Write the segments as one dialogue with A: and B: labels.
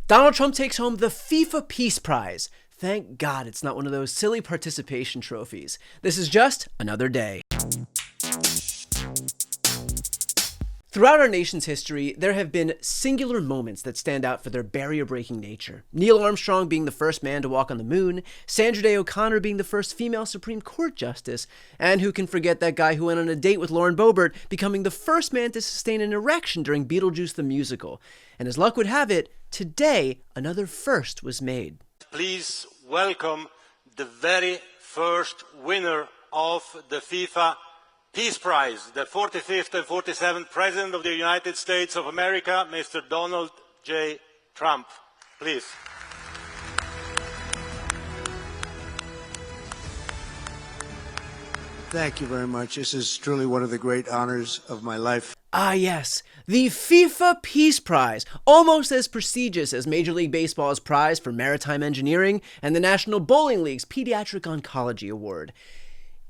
A: Donald Trump takes home the FIFA Peace Prize. Thank God it's not one of those silly participation trophies. This is just another day. Throughout our nation's history, there have been singular moments that stand out for their barrier-breaking nature. Neil Armstrong being the first man to walk on the moon, Sandra Day O'Connor being the first female Supreme Court justice, and who can forget that guy who went on a date with Lauren Boebert becoming the first man to sustain an erection during Beetlejuice the musical. And as luck would have it, today another first was made.
B: Please welcome the very first winner of the FIFA Peace Prize, the 45th and 47th President of the United States of America, Mr. Donald J. Trump. Please.
C: Thank you very much. This is truly one of the great honors of my life.
A: Ah yes, the FIFA Peace Prize, almost as prestigious as Major League Baseball's prize for maritime engineering and the National Bowling League's Pediatric Oncology Award.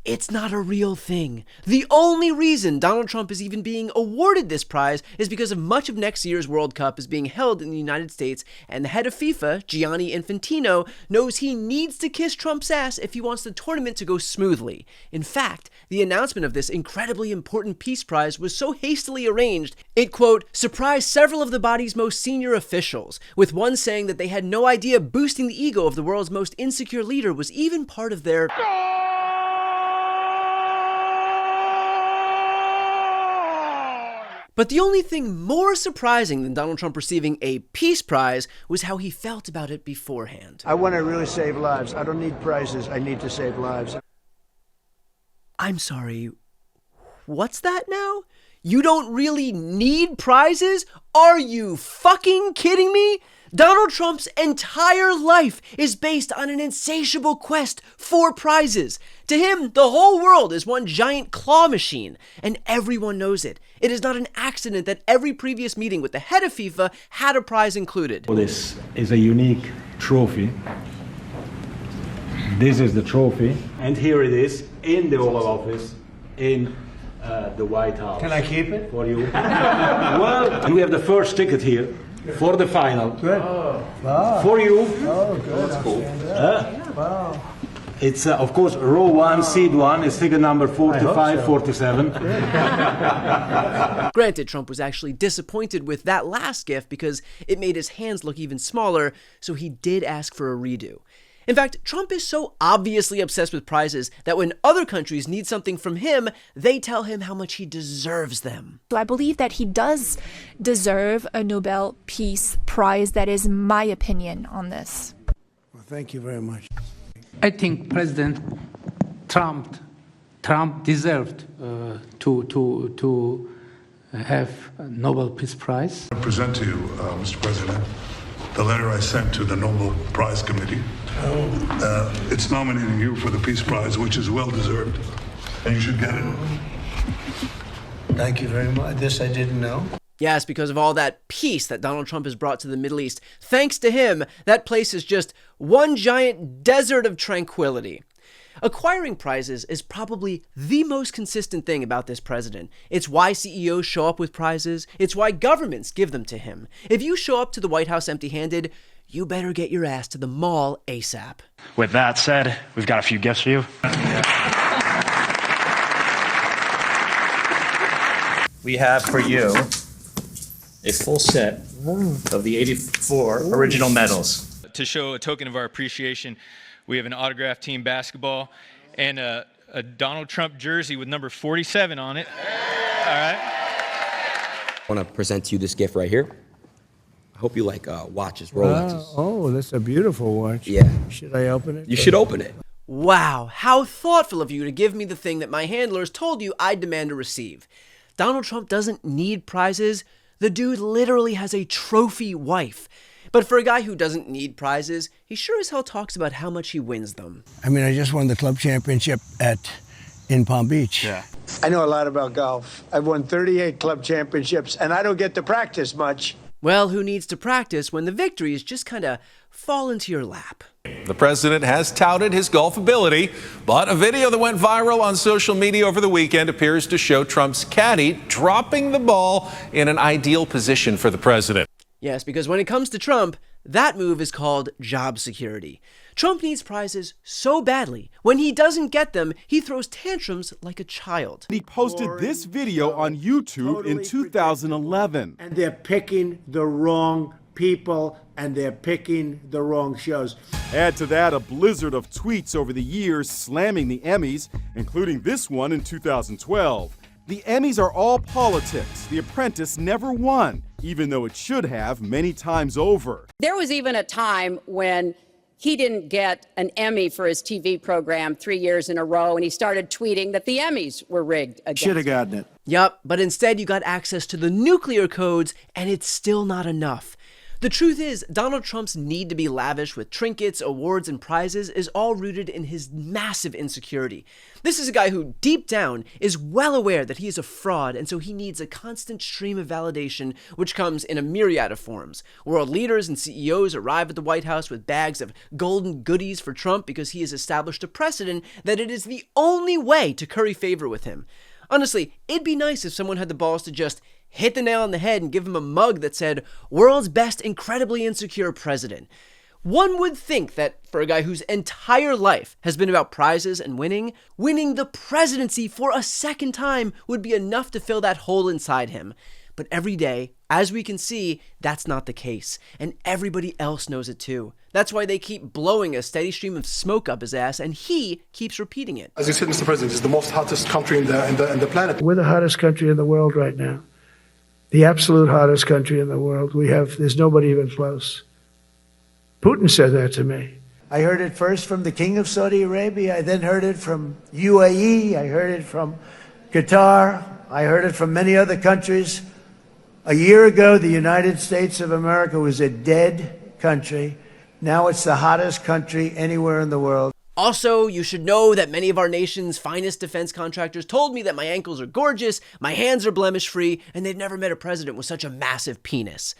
A: It's not a real thing. The only reason Donald Trump is even being awarded this prize is because of much of next year's World Cup is being held in the United States, and the head of FIFA, Gianni Infantino, knows he needs to kiss Trump's ass if he wants the tournament to go smoothly. In fact, the announcement of this incredibly important Peace Prize was so hastily arranged, it, quote, surprised several of the body's most senior officials, with one saying that they had no idea boosting the ego of the world's most insecure leader was even part of their... But the only thing more surprising than Donald Trump receiving a Peace Prize was how he felt about it beforehand.
C: I want to really save lives. I don't need prizes. I need to save lives.
A: I'm sorry, what's that now? You don't really need prizes? Are you fucking kidding me? Donald Trump's entire life is based on an insatiable quest for prizes. To him, the whole world is one giant claw machine, and everyone knows it. It is not an accident that every previous meeting with the head of FIFA had a prize included.
D: This is a unique trophy. This is the trophy, and here it is in the Oval Office in the White House.
C: Can I keep it?
D: For you. Well, and we have the first ticket here for the final.
C: Good. Wow.
D: For you.
C: Oh, good. That's cool. Wow.
D: It's, of course, row 1, seed 1 is ticket number 45, 47.
A: Granted, Trump was actually disappointed with that last gift because it made his hands look even smaller, so he did ask for a redo. In fact, Trump is so obviously obsessed with prizes that when other countries need something from him, they tell him how much he deserves them.
E: So I believe that he does deserve a Nobel Peace Prize. That is my opinion on this.
C: Well, thank you very much.
F: I think President Trump deserved to have a Nobel Peace Prize.
G: I present to you, Mr. President, the letter I sent to the Nobel Prize Committee. It's nominating you for the Peace Prize, which is well-deserved, and you should get it.
C: Thank you very much. This I didn't know.
A: Yes, because of all that peace that Donald Trump has brought to the Middle East. Thanks to him, that place is just one giant desert of tranquility. Acquiring prizes is probably the most consistent thing about this president. It's why CEOs show up with prizes. It's why governments give them to him. If you show up to the White House empty-handed, you better get your ass to the mall ASAP.
H: With that said, we've got a few gifts for you.
I: We have for you a full set of the 84 original medals.
J: To show a token of our appreciation, we have an autographed team basketball and a Donald Trump jersey with number 47 on it. All right.
K: I want to present to you this gift right here. I hope you like watches, Rolexes.
C: Oh, that's a beautiful watch.
K: Yeah.
C: Should I open it?
K: You should open it.
A: Wow, how thoughtful of you to give me the thing that my handlers told you I'd demand to receive. Donald Trump doesn't need prizes. The dude literally has a trophy wife. But for a guy who doesn't need prizes, he sure as hell talks about how much he wins them.
C: I mean, I just won the club championship in Palm Beach.
H: Yeah.
C: I know a lot about golf. I've won 38 club championships, and I don't get to practice much.
A: Well, who needs to practice when the victories just kind of fall into your lap?
L: The president has touted his golf ability, but a video that went viral on social media over the weekend appears to show Trump's caddy dropping the ball in an ideal position for the president.
A: Yes, because when it comes to Trump, That move is called job security. Trump needs prizes so badly. When he doesn't get them, he throws tantrums like a child.
M: He posted this video on YouTube in 2011.
C: And they're picking the wrong people, and they're picking the wrong shows.
M: Add to that a blizzard of tweets over the years slamming the Emmys, including this one in 2012. The Emmys are all politics. The Apprentice never won, even though it should have many times over.
N: There was even a time when he didn't get an Emmy for his TV program 3 years in a row, and he started tweeting that the Emmys were rigged against him.
C: Should have gotten it.
A: Yup, but instead you got access to the nuclear codes, and it's still not enough. The truth is, Donald Trump's need to be lavish with trinkets, awards, and prizes is all rooted in his massive insecurity. This is a guy who, deep down, is well aware that he is a fraud, and so he needs a constant stream of validation, which comes in a myriad of forms. World leaders and CEOs arrive at the White House with bags of golden goodies for Trump because he has established a precedent that it is the only way to curry favor with him. Honestly, it'd be nice if someone had the balls to just hit the nail on the head and give him a mug that said, "World's best incredibly insecure president." One would think that for a guy whose entire life has been about prizes and winning the presidency for a second time would be enough to fill that hole inside him. But every day, as we can see, that's not the case, and everybody else knows it too. That's why they keep blowing a steady stream of smoke up his ass, and he keeps repeating it.
O: As you said, Mr. President, it's the most hottest country in the planet.
C: We're the hottest country in the world right now. The absolute hottest country in the world. There's nobody even close. Putin said that to me. I heard it first from the King of Saudi Arabia. I then heard it from UAE. I heard it from Qatar. I heard it from many other countries. A year ago, the United States of America was a dead country. Now it's the hottest country anywhere in the world.
A: Also, you should know that many of our nation's finest defense contractors told me that my ankles are gorgeous, my hands are blemish-free, and they've never met a president with such a massive penis.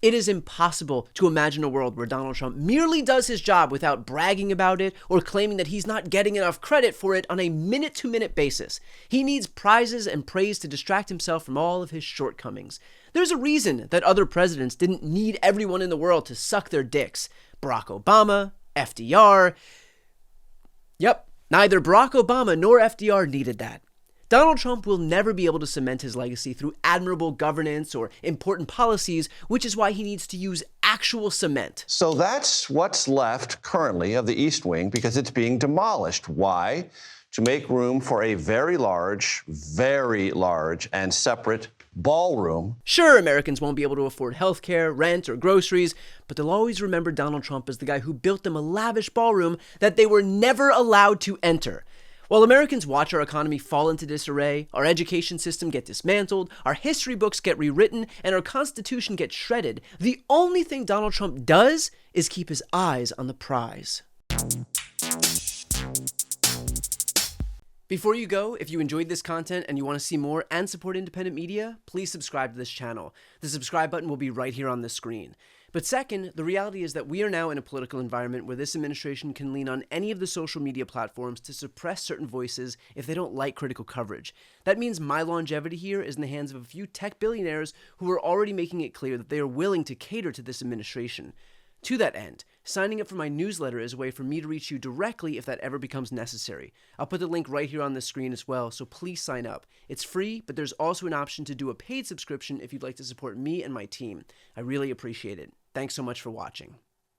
A: It is impossible to imagine a world where Donald Trump merely does his job without bragging about it or claiming that he's not getting enough credit for it on a minute-to-minute basis. He needs prizes and praise to distract himself from all of his shortcomings. There's a reason that other presidents didn't need everyone in the world to suck their dicks. Barack Obama, FDR. Yep, neither Barack Obama nor FDR needed that. Donald Trump will never be able to cement his legacy through admirable governance or important policies, which is why he needs to use actual cement.
P: So that's what's left currently of the East Wing because it's being demolished. Why? To make room for a very large and separate ballroom.
A: Sure, Americans won't be able to afford healthcare, rent, or groceries, but they'll always remember Donald Trump as the guy who built them a lavish ballroom that they were never allowed to enter. While Americans watch our economy fall into disarray, our education system get dismantled, our history books get rewritten, and our Constitution gets shredded, the only thing Donald Trump does is keep his eyes on the prize. Before you go, if you enjoyed this content and you want to see more and support independent media, please subscribe to this channel. The subscribe button will be right here on the screen. But second, the reality is that we are now in a political environment where this administration can lean on any of the social media platforms to suppress certain voices if they don't like critical coverage. That means my longevity here is in the hands of a few tech billionaires who are already making it clear that they are willing to cater to this administration. To that end, signing up for my newsletter is a way for me to reach you directly if that ever becomes necessary. I'll put the link right here on the screen as well, so please sign up. It's free, but there's also an option to do a paid subscription if you'd like to support me and my team. I really appreciate it. Thanks so much for watching.